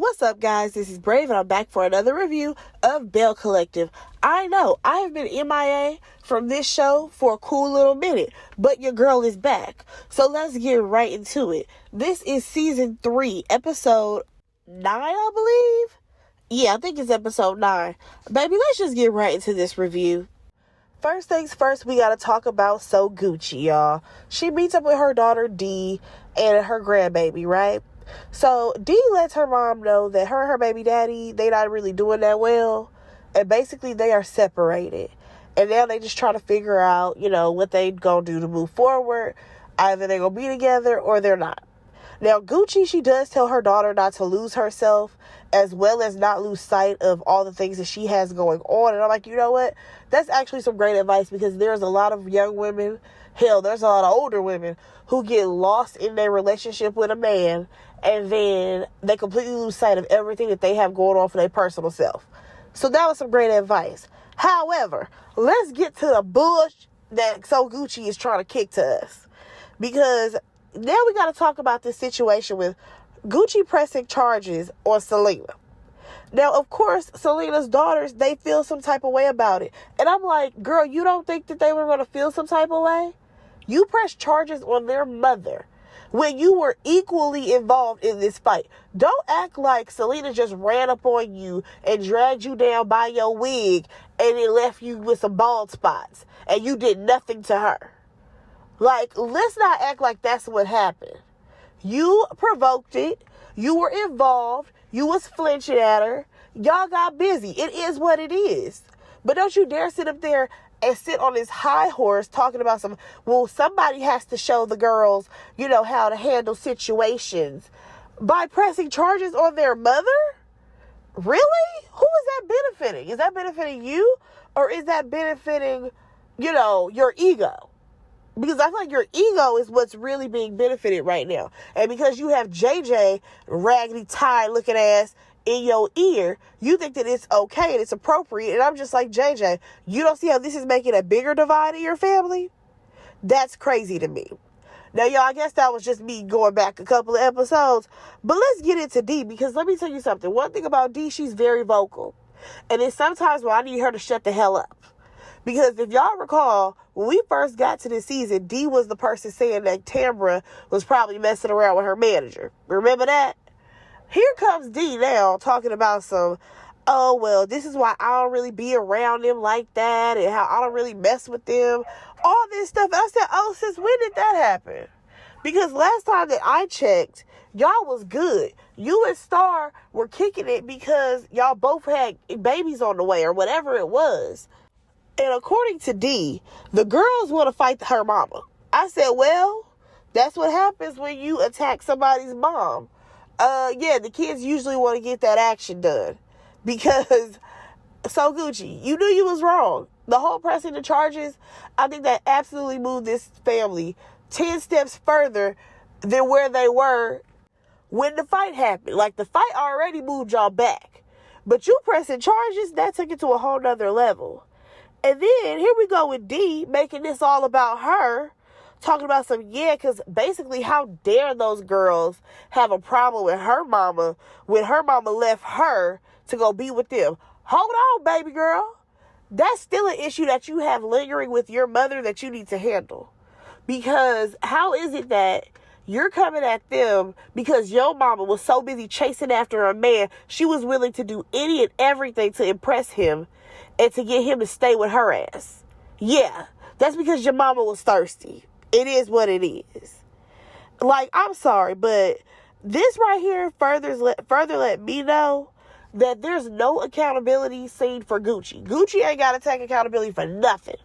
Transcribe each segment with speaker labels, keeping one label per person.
Speaker 1: What's up, guys? This is Brave, and I'm back for another review of Belle Collective. I know, I have been MIA from this show for a cool little minute, but your girl is back. So let's get right into it. This is season 3, episode 9, I believe? Yeah, I think it's episode 9. Baby, let's just get right into this review. First things first, we gotta talk about So Gucci, y'all. She meets up with her daughter, D, and her grandbaby, right? So Dee lets her mom know that her and her baby daddy, they not really doing that well. And basically they are separated. And now they just try to figure out, what they gonna do to move forward. Either they gonna be together or they're not. Now Gucci, she does tell her daughter not to lose herself, as well as not lose sight of all the things that she has going on. And I'm like, you know what? That's actually some great advice, because there's a lot of young women, hell, there's a lot of older women who get lost in their relationship with a man, and then they completely lose sight of everything that they have going on for their personal self. So that was some great advice. However, let's get to the bush that So Gucci is trying to kick to us. Because now we got to talk about this situation with Gucci pressing charges on Selena. Now, of course, Selena's daughters, they feel some type of way about it. And I'm like, girl, you don't think that they were going to feel some type of way? You pressed charges on their mother when you were equally involved in this fight. Don't act like Selena just ran up on you and dragged you down by your wig and it left you with some bald spots and you did nothing to her. Like, let's not act like that's what happened. You provoked it. You were involved. You was flinching at her. Y'all got busy. It is what it is. But don't you dare sit up there and sit on this high horse talking about somebody has to show the girls, how to handle situations by pressing charges on their mother? Really? Who is that benefiting? Is that benefiting you? Or is that benefiting, your ego? Because I feel like your ego is what's really being benefited right now. And because you have JJ, raggedy tie looking ass, in your ear, you think that it's okay and it's appropriate. And I'm just like, JJ, you don't see how this is making a bigger divide in your family? That's crazy to me. Now, y'all, I guess that was just me going back a couple of episodes. But let's get into D, because let me tell you something. One thing about D, she's very vocal. And it's sometimes where I need her to shut the hell up. Because if y'all recall, when we first got to this season, D was the person saying that Tamra was probably messing around with her manager. Remember that? Here comes D now talking about this is why I don't really be around them like that and how I don't really mess with them. All this stuff. And I said, since when did that happen? Because last time that I checked, y'all was good. You and Star were kicking it because y'all both had babies on the way or whatever it was. And according to D, the girls want to fight her mama. I said, well, that's what happens when you attack somebody's mom. The kids usually want to get that action done. Because, So Gucci, you knew you was wrong. The whole pressing the charges, I think that absolutely moved this family 10 steps further than where they were when the fight happened. Like, the fight already moved y'all back. But you pressing charges, that took it to a whole nother level. And then, here we go with D, making this all about her. Talking about because basically, how dare those girls have a problem with her mama when her mama left her to go be with them? Hold on, baby girl. That's still an issue that you have lingering with your mother that you need to handle. Because how is it that you're coming at them because your mama was so busy chasing after a man, she was willing to do any and everything to impress him and to get him to stay with her ass? Yeah, that's because your mama was thirsty. It is what it is. Like, I'm sorry, but this right here further let me know that there's no accountability seen for Gucci. Gucci ain't got to take accountability for nothing.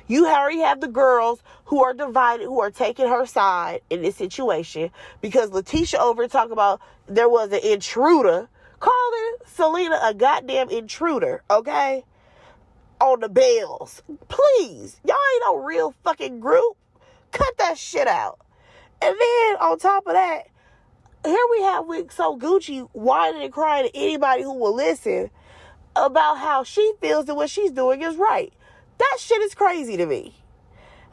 Speaker 1: You already have the girls who are divided, who are taking her side in this situation, because Letitia over talking about there was an intruder, calling Selena a goddamn intruder, okay? On the Bells. Please. Y'all ain't no real fucking group. Cut that shit out. And then, on top of that, here we have with So Gucci whining and crying to anybody who will listen about how she feels that what she's doing is right. That shit is crazy to me.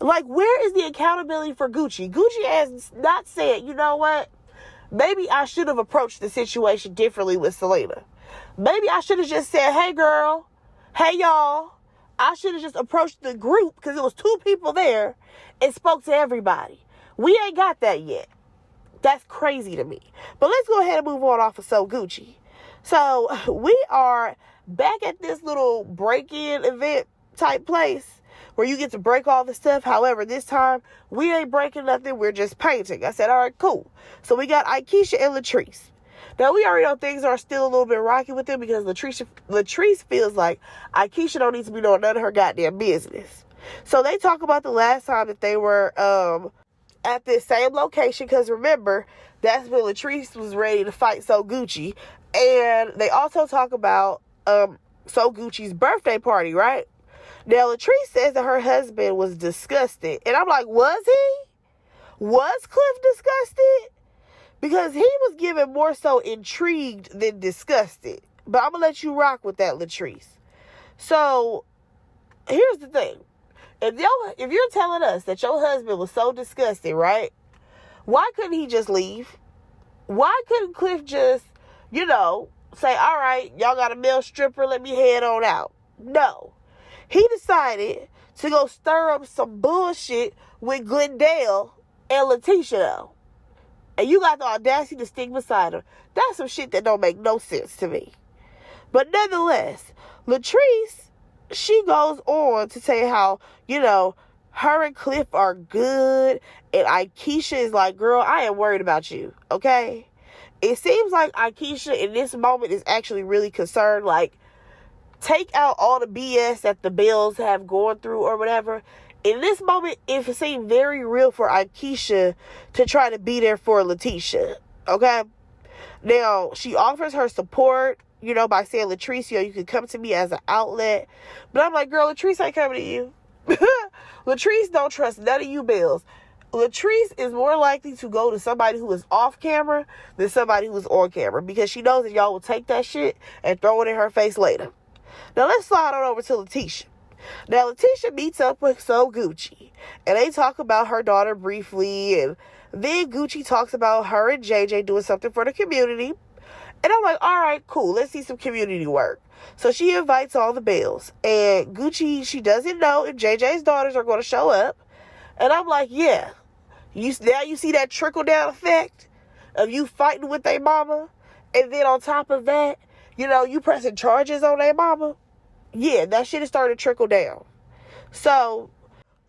Speaker 1: Like, where is the accountability for Gucci? Gucci has not said, you know what? maybe I should have approached the situation differently with Selena. Maybe I should have just said, hey girl, hey y'all. I should have just approached the group because it was 2 people there and spoke to everybody. We ain't got that yet. That's crazy to me. But let's go ahead and move on off of So Gucci. So we are back at this little break-in event type place where you get to break all the stuff. However, this time we ain't breaking nothing. We're just painting. I said, all right, cool. So we got Akeisha and Latrice. Now, we already know things are still a little bit rocky with them because Latrice feels like Akeisha don't need to be knowing none of her goddamn business. So they talk about the last time that they were at this same location, because remember, that's when Latrice was ready to fight So Gucci. And they also talk about So Gucci's birthday party, right? Now, Latrice says that her husband was disgusted. And I'm like, was he? Was Cliff disgusted? Because he was given more so intrigued than disgusted. But I'm going to let you rock with that, Latrice. So, here's the thing. If you're telling us that your husband was so disgusted, right? Why couldn't he just leave? Why couldn't Cliff just, say, all right, y'all got a male stripper, let me head on out? No. He decided to go stir up some bullshit with Glendale and Letitia, though. And you got the audacity to stick beside her. That's some shit that don't make no sense to me. But nonetheless, Latrice, she goes on to say how, her and Cliff are good. And Akeisha is like, girl, I am worried about you, okay? It seems like Akeisha in this moment is actually really concerned. Like, take out all the BS that the Bells have gone through or whatever. In this moment, it seemed very real for Akeisha to try to be there for Letitia, okay? Now, she offers her support, by saying, Latrice, you can come to me as an outlet. But I'm like, girl, Latrice ain't coming to you. Latrice don't trust none of you Bells. Latrice is more likely to go to somebody who is off camera than somebody who is on camera, because she knows that y'all will take that shit and throw it in her face later. Now, let's slide on over to Letitia. Now, Letitia meets up with So Gucci, and they talk about her daughter briefly, and then Gucci talks about her and JJ doing something for the community. And I'm like, all right, cool, let's see some community work. So she invites all the Bells, and Gucci, she doesn't know if JJ's daughters are going to show up. And I'm like, yeah, now you see that trickle-down effect of you fighting with their mama, and then on top of that, you pressing charges on their mama. Yeah, that shit is starting to trickle down. So,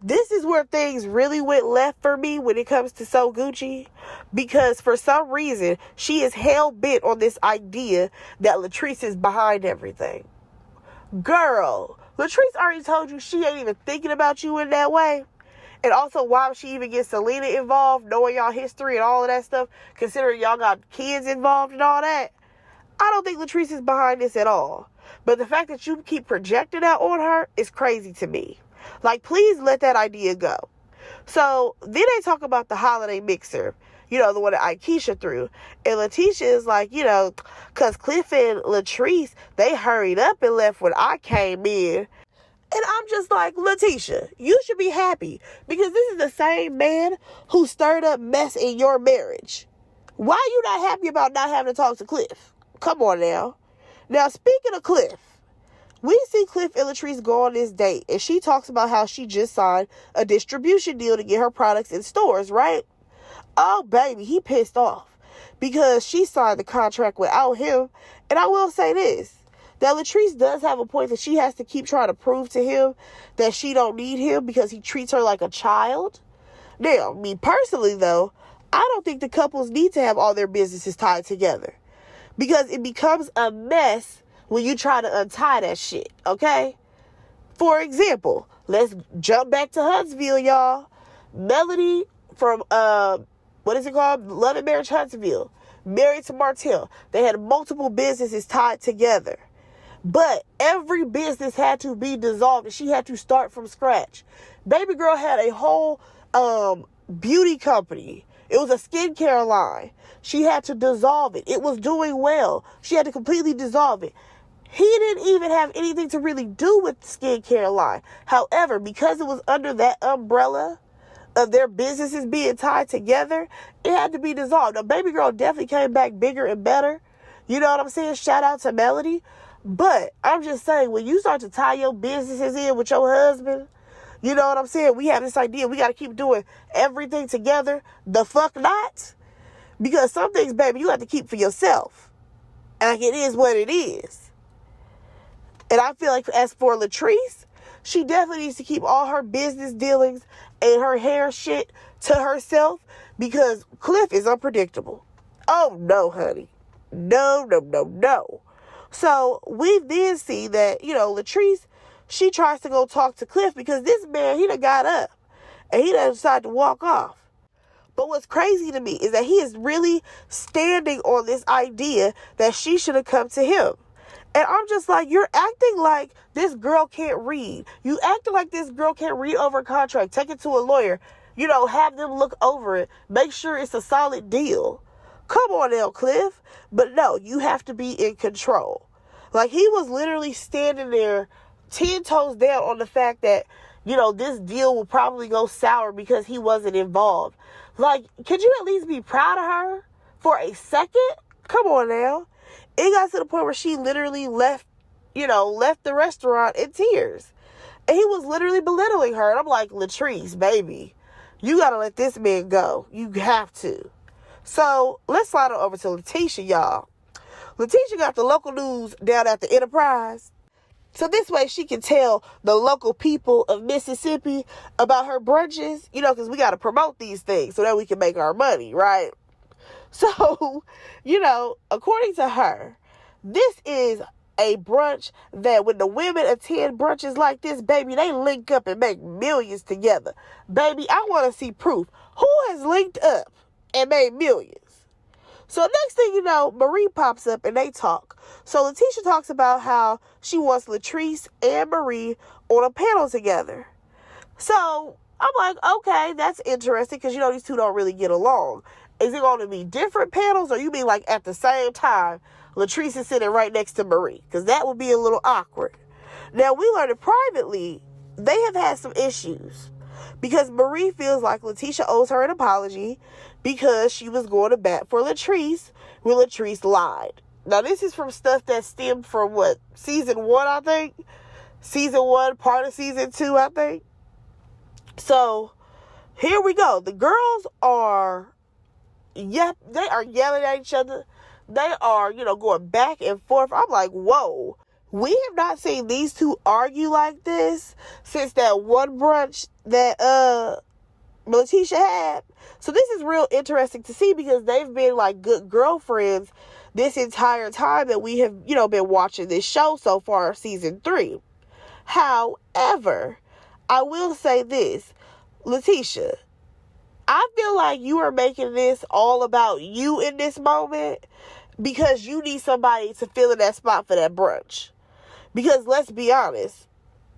Speaker 1: this is where things really went left for me when it comes to So Gucci. Because for some reason, she is hell-bent on this idea that Latrice is behind everything. Girl, Latrice already told you she ain't even thinking about you in that way. And also, why would she even get Selena involved, knowing y'all history and all of that stuff, considering y'all got kids involved and all that? I don't think Latrice is behind this at all. But the fact that you keep projecting that on her is crazy to me. Like, please let that idea go. So, then they talk about the holiday mixer. The one that Akeisha threw. And Letitia is like, because Cliff and Latrice, they hurried up and left when I came in. And I'm just like, Letitia, you should be happy. Because this is the same man who stirred up mess in your marriage. Why are you not happy about not having to talk to Cliff? Come on now. Now, speaking of Cliff, we see Cliff and Latrice go on this date, and she talks about how she just signed a distribution deal to get her products in stores, right? Oh, baby, he pissed off because she signed the contract without him. And I will say this, that Latrice does have a point that she has to keep trying to prove to him that she don't need him because he treats her like a child. Now, me personally, though, I don't think the couples need to have all their businesses tied together. Because it becomes a mess when you try to untie that shit, okay? For example, let's jump back to Huntsville, y'all. Melody from, what is it called? Love and Marriage Huntsville. Married to Martell. They had multiple businesses tied together. But every business had to be dissolved and she had to start from scratch. Baby girl had a whole beauty company. It was a skincare line. She had to dissolve it. It was doing well. She had to completely dissolve it. He didn't even have anything to really do with the skincare line. However, because it was under that umbrella of their businesses being tied together, it had to be dissolved. Now, baby girl definitely came back bigger and better. You know what I'm saying? Shout out to Melody. But I'm just saying, when you start to tie your businesses in with your husband, you know what I'm saying? We have this idea we got to keep doing everything together. The fuck not? Because some things, baby, you have to keep for yourself. Like, it is what it is. And I feel like as for Latrice, she definitely needs to keep all her business dealings and her hair shit to herself, because Cliff is unpredictable. Oh, no, honey. No, no, no, no. So we then see that, Latrice, she tries to go talk to Cliff because this man, he done got up and he done decided to walk off. But what's crazy to me is that he is really standing on this idea that she should have come to him. And I'm just like, you're acting like this girl can't read. You acting like this girl can't read over a contract. Take it to a lawyer. Have them look over it. Make sure it's a solid deal. Come on now, Cliff. But no, you have to be in control. Like, he was literally standing there 10 toes down on the fact that, this deal will probably go sour because he wasn't involved. Like, could you at least be proud of her for a second? Come on now. It got to the point where she literally left the restaurant in tears. And he was literally belittling her. And I'm like, Latrice, baby, you got to let this man go. You have to. So let's slide on over to Letitia, y'all. Letitia got the local news down at the Enterprise. So this way she can tell the local people of Mississippi about her brunches, because we got to promote these things so that we can make our money, right? So, according to her, this is a brunch that when the women attend brunches like this, baby, they link up and make millions together. Baby, I want to see proof. Who has linked up and made millions? So next thing you know, Marie pops up and they talk. So Letitia talks about how she wants Latrice and Marie on a panel together. So I'm like, okay, that's interesting because, these two don't really get along. Is it going to be different panels, or you mean like at the same time Latrice is sitting right next to Marie? Because that would be a little awkward. Now, we learned privately they have had some issues because Marie feels like Letitia owes her an apology because she was going to bat for Latrice when Latrice lied. Now, this is from stuff that stemmed from, season 1, I think? Season 1, part of season 2, I think. So, here we go. The girls are, they are yelling at each other. They are, going back and forth. I'm like, whoa. We have not seen these two argue like this since that one brunch that, Letitia had. So this is real interesting to see because they've been like good girlfriends this entire time that we have, been watching this show so far, season 3. However, I will say this, Letitia, I feel like you are making this all about you in this moment because you need somebody to fill in that spot for that brunch. Because let's be honest,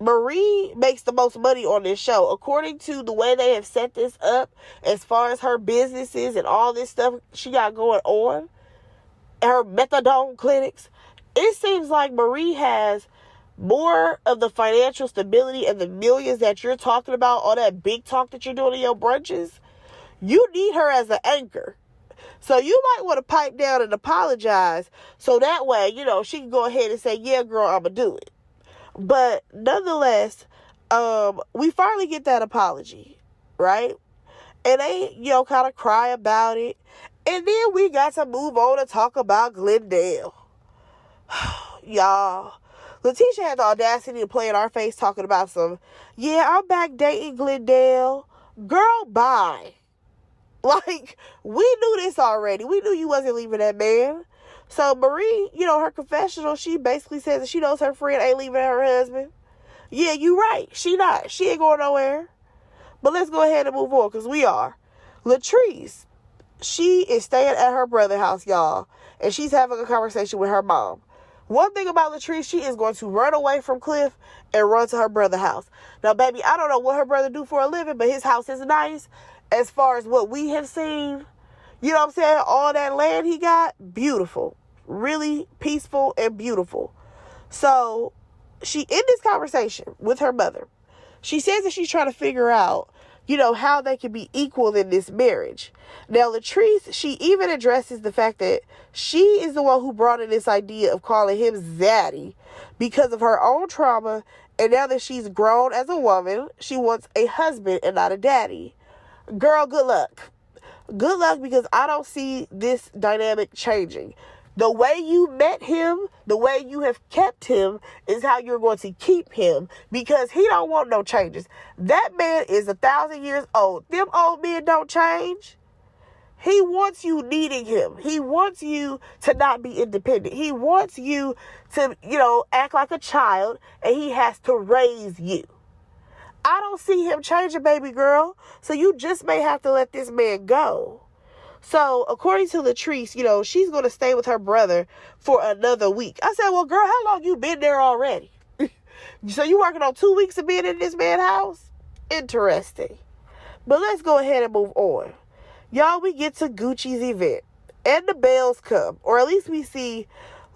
Speaker 1: Marie makes the most money on this show. According to the way they have set this up, as far as her businesses and all this stuff she got going on, her methadone clinics, it seems like Marie has more of the financial stability and the millions that you're talking about, all that big talk that you're doing in your brunches. You need her as an anchor. So you might want to pipe down and apologize so that way, she can go ahead and say, yeah, girl, I'm going to do it. But nonetheless, we finally get that apology, right? And they, kind of cry about it. And then we got to move on and talk about Glendale. Y'all, Letitia had the audacity to play in our face talking about I'm back dating Glendale. Girl, bye. Like, we knew this already. We knew you wasn't leaving that man. So Marie, her confessional, she basically says that she knows her friend ain't leaving her husband. Yeah, you right. She not. She ain't going nowhere. But let's go ahead and move on because we are. Latrice, she is staying at her brother's house, y'all. And she's having a conversation with her mom. One thing about Latrice, she is going to run away from Cliff and run to her brother's house. Now, baby, I don't know what her brother do for a living, but his house is nice. As far as what we have seen, you know what I'm saying? All that land he got, beautiful. Really peaceful and beautiful. So, she, in this conversation with her mother, she says that she's trying to figure out, how they can be equal in this marriage. Now, Latrice, she even addresses the fact that she is the one who brought in this idea of calling him Zaddy because of her own trauma, and now that she's grown as a woman, she wants a husband and not a daddy. Girl, good luck. Good luck, because I don't see this dynamic changing. The way you met him, the way you have kept him, is how you're going to keep him, because he don't want no changes. That man is 1,000 years old. Them old men don't change. He wants you needing him. He wants you to not be independent. He wants you to, act like a child, and he has to raise you. I don't see him changing, baby girl. So you just may have to let this man go. So according to Latrice, she's going to stay with her brother for another week. I said, well, girl, how long you been there already? So you working on 2 weeks of being in this man's house? Interesting. But let's go ahead and move on. Y'all, we get to Gucci's event. And the Belles come. Or at least we see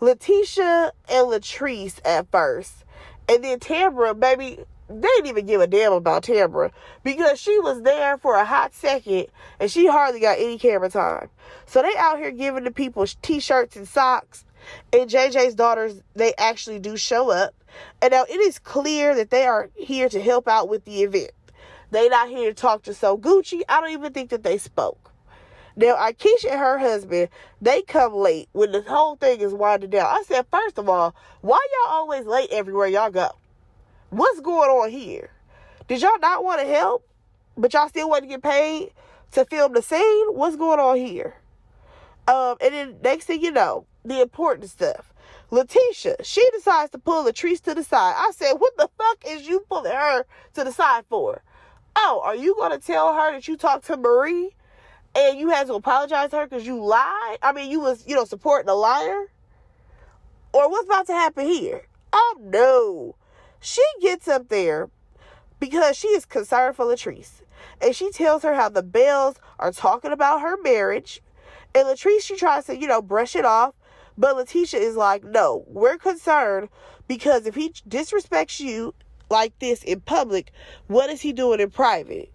Speaker 1: Letitia and Latrice at first. And then Tambra, baby, they didn't even give a damn about Tambra, because she was there for a hot second and she hardly got any camera time. So they out here giving the people t-shirts and socks. And JJ's daughters, they actually do show up. And now it is clear that they are here to help out with the event. They not here to talk to So Gucci. I don't even think that they spoke. Now, Akeisha and her husband, they come late when the whole thing is winding down. I said, first of all, why y'all always late everywhere y'all go? What's going on here? Did y'all not want to help, but y'all still want to get paid to film the scene? What's going on here? And then next thing you know, the important stuff. Letitia, she decides to pull Latrice to the side. I said, what the fuck is you pulling her to the side for? Oh, are you going to tell her that you talked to Marie and you had to apologize to her because you lied? I mean, you was, supporting a liar? Or what's about to happen here? Oh, no. She gets up there because she is concerned for Latrice. And she tells her how the Belles are talking about her marriage. And Latrice, she tries to, brush it off. But Letitia is like, no, we're concerned because if he disrespects you like this in public, what is he doing in private?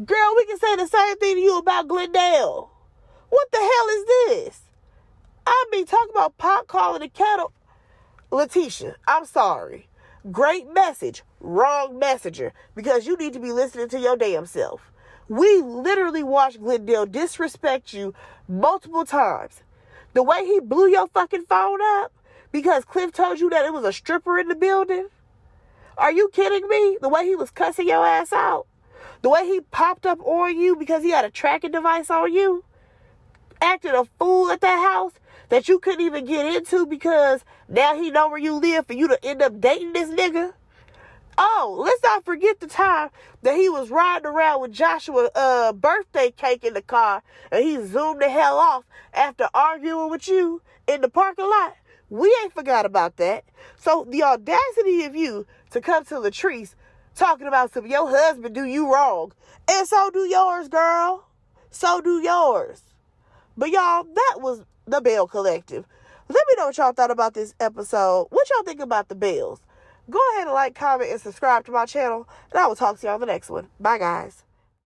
Speaker 1: Girl, we can say the same thing to you about Glendale. What the hell is this? I mean, talk about pot calling the kettle. Letitia, I'm sorry. Great message, wrong messenger, because you need to be listening to your damn self. We literally watched Glendale disrespect you multiple times. The way he blew your fucking phone up because Cliff told you that it was a stripper in the building. Are you kidding me? The way he was cussing your ass out. The way he popped up on you because he had a tracking device on you. Acting a fool at that house that you couldn't even get into because now he know where you live for you to end up dating this nigga. Oh, let's not forget the time that he was riding around with Joshua's birthday cake in the car and he zoomed the hell off after arguing with you in the parking lot. We ain't forgot about that. So the audacity of you to come to Latrice talking about some your husband do you wrong. And so do yours, girl. So do yours. But y'all, that was the Belle Collective. Let me know what y'all thought about this episode. What y'all think about the Belles? Go ahead and like, comment, and subscribe to my channel. And I will talk to y'all on the next one. Bye, guys.